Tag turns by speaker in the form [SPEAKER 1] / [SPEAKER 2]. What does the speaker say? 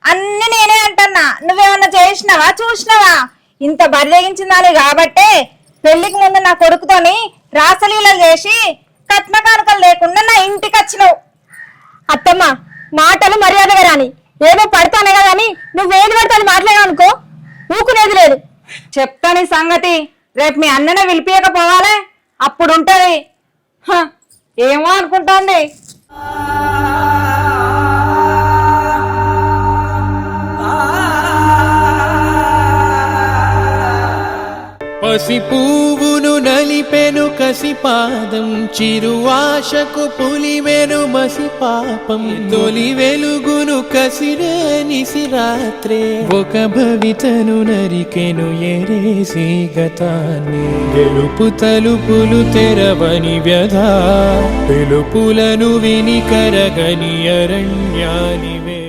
[SPEAKER 1] అన్ని నేనే అంటున్నా, నువ్వేమన్నా చేసినావా చూసినావా? ఇంత బరిదగించిందాని కాబట్టే పెళ్లికి ముందు నా కొడుకుతోని రాసలీలలు చేసి కట్న కానుకలు లేకుండా నా ఇంటికి వచ్చినావు.
[SPEAKER 2] అత్తమ్మ మాటలు మర్యాదగా రాని, ఏదో పడతానే కదా అని నువ్వేది పడతాను మాట్లాడానుకో ఊకునేది లేదు.
[SPEAKER 1] చెప్తాని సంగతి, రేపు మీ అన్ననే పిలిపియకపోవాలే, అప్పుడుంటది. ఏమో అనుకుంటోంది.
[SPEAKER 3] పసి పువ్వును నలిపెను కసి పాదం, చిరువాశకు పులివెను మసి పాపం. తొలి వెలుగును కసిరే నిసిరాత్రే, ఒక భవితను నరికెను ఎరేసి గతాన్ని. గెలుపు తలుపులు తెరవని వ్యధ, పిలుపులను విని కరగని అరణ్యానివే.